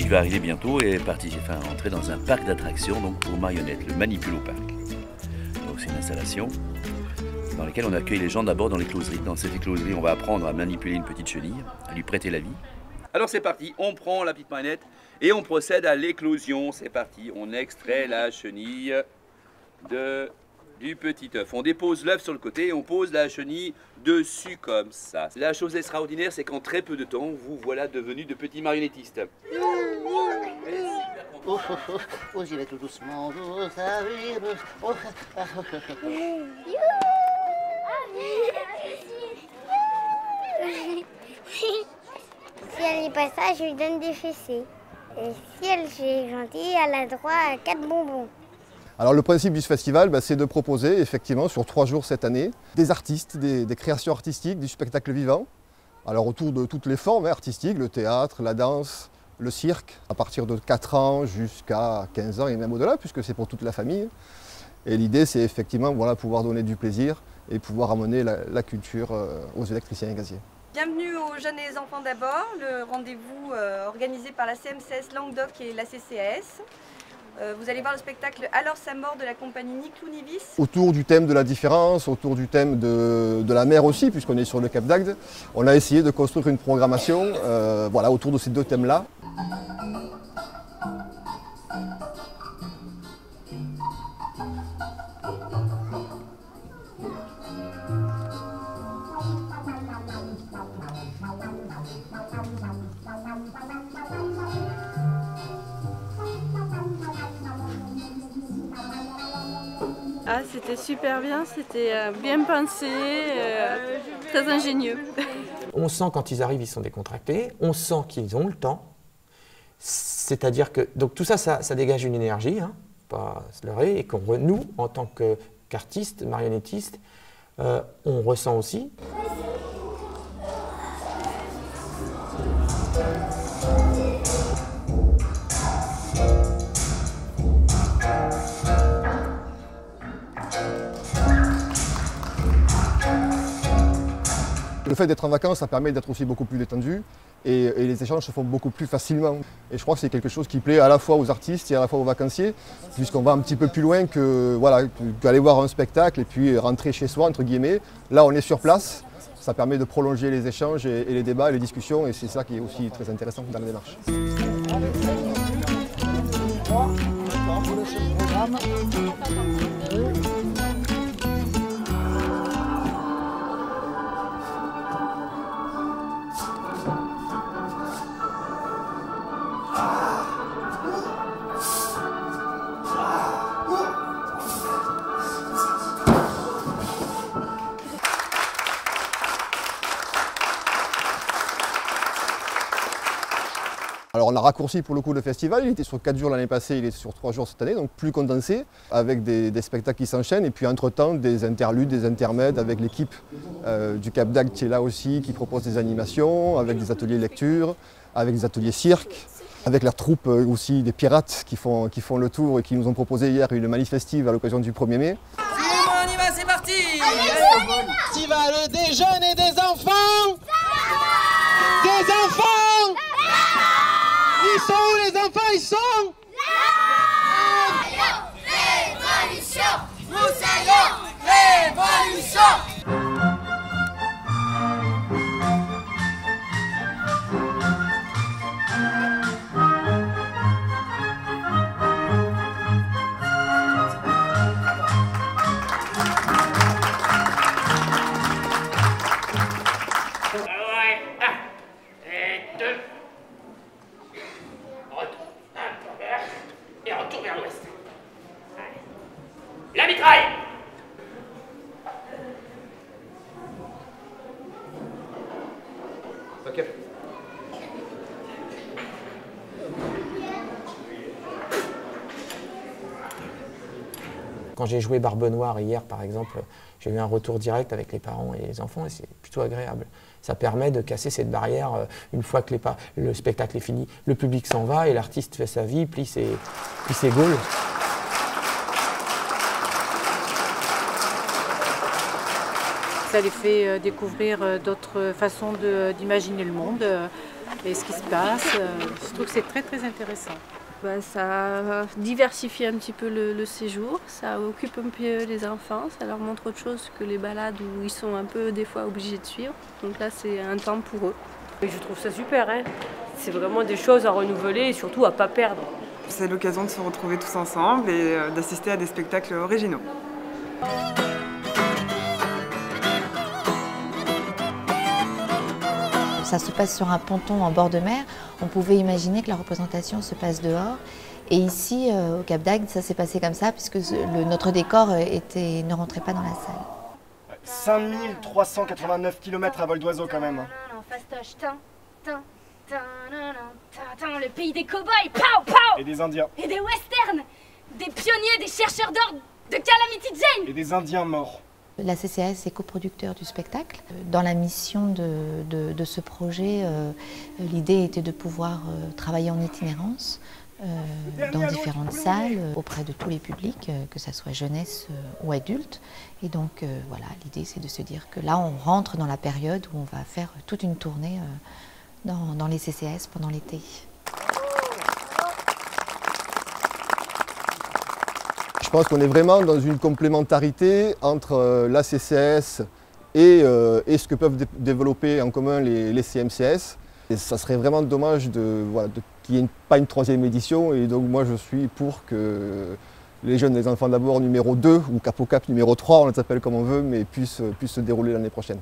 qui va arriver bientôt et entrer dans un parc d'attractions donc pour marionnettes, le Manipulo Park. Donc c'est une installation dans laquelle on accueille les gens d'abord dans l'écloserie. Dans cette écloserie, on va apprendre à manipuler une petite chenille, à lui prêter la vie. Alors c'est parti, on prend la petite marionnette et on procède à l'éclosion. C'est parti, on extrait la chenille du petit œuf. On dépose l'œuf sur le côté et on pose la chenille dessus comme ça. La chose extraordinaire, c'est qu'en très peu de temps, vous voilà devenus de petits marionnettistes. Oh, j'y vais tout doucement. Si elle n'est pas ça, je lui donne des fessées. Et si elle est gentille, elle a droit à 4 bonbons. Alors le principe du festival, c'est de proposer effectivement sur 3 jours cette année des artistes, des créations artistiques, du spectacle vivant. Alors autour de toutes les formes artistiques, le théâtre, la danse, le cirque, à partir de 4 ans jusqu'à 15 ans et même au-delà, puisque c'est pour toute la famille. Et l'idée, c'est effectivement pouvoir donner du plaisir et pouvoir amener la culture aux électriciens et gaziers. Bienvenue aux Jeunes et les Enfants d'abord, le rendez-vous organisé par la CMCS Languedoc et la CCAS. Vous allez voir le spectacle Alors sa mort de la compagnie Ni Clou Ni Vis. Autour du thème de la différence, autour du thème de la mer aussi, puisqu'on est sur le Cap d'Agde, on a essayé de construire une programmation autour de ces 2 thèmes-là. Ah, c'était super bien, c'était bien pensé, très ingénieux. On sent quand ils arrivent, ils sont décontractés, on sent qu'ils ont le temps. C'est-à-dire que donc tout ça, ça dégage une énergie, pas se leurrer, et qu'on nous, en tant qu'artistes, marionnettistes, on ressent aussi. Le fait d'être en vacances, ça permet d'être aussi beaucoup plus détendu et les échanges se font beaucoup plus facilement. Et je crois que c'est quelque chose qui plaît à la fois aux artistes et à la fois aux vacanciers, puisqu'on va un petit peu plus loin qu'aller voir un spectacle et puis rentrer chez soi, entre guillemets. Là, on est sur place, ça permet de prolonger les échanges et les débats, les discussions, et c'est ça qui est aussi très intéressant dans la démarche. Alors on a raccourci pour le coup le festival, il était sur 4 jours l'année passée, il est sur 3 jours cette année, donc plus condensé, avec des spectacles qui s'enchaînent et puis entre-temps des interludes, des intermèdes avec l'équipe du Cap d'Agde qui est là aussi, qui propose des animations, avec des ateliers lecture, avec des ateliers cirque, avec la troupe aussi des pirates qui font le tour et qui nous ont proposé hier une manif festive à l'occasion du 1er mai. On y va, c'est parti! Festival des jeunes et des enfants! Des enfants! Ils sont où les enfants? Ils sont? Révolution! Nous allons révolution! Et retour vers l'ouest. La mitraille! Ok. Quand j'ai joué Barbe Noire hier, par exemple, j'ai eu un retour direct avec les parents et les enfants et c'est plutôt agréable. Ça permet de casser cette barrière une fois que le spectacle est fini. Le public s'en va et l'artiste fait sa vie, plie ses gaules. Ça les fait découvrir d'autres façons d'imaginer le monde, et ce qui se passe. Je trouve que c'est très très intéressant. Ça diversifie un petit peu le séjour, ça occupe un peu les enfants, ça leur montre autre chose que les balades où ils sont un peu des fois obligés de suivre. Donc là c'est un temps pour eux. Et je trouve ça super, hein. C'est vraiment des choses à renouveler et surtout à ne pas perdre. C'est l'occasion de se retrouver tous ensemble et d'assister à des spectacles originaux. Ça se passe sur un ponton en bord de mer. On pouvait imaginer que la représentation se passe dehors. Et ici, au Cap d'Agde, ça s'est passé comme ça, puisque notre décor ne rentrait pas dans la salle. 5389 km à vol d'oiseau quand même. Fastoche, le pays des cow-boys, pow, pow. Et des Indiens. Et des westerns, des pionniers, des chercheurs d'or de Calamity Jane. Et des Indiens morts. La CCAS est coproducteur du spectacle. Dans la mission de ce projet, l'idée était de pouvoir travailler en itinérance dans différentes salles, auprès de tous les publics, que ce soit jeunesse ou adultes. Et donc voilà, l'idée c'est de se dire que là on rentre dans la période où on va faire toute une tournée dans les CCAS pendant l'été. Je pense qu'on est vraiment dans une complémentarité entre la CCAS et ce que peuvent développer en commun les CMCS. Et ça serait vraiment dommage qu'il n'y ait pas une troisième édition. Et donc moi je suis pour que les jeunes, les enfants d'abord numéro 2 ou Cap au Cap numéro 3, on les appelle comme on veut, mais puissent se dérouler l'année prochaine.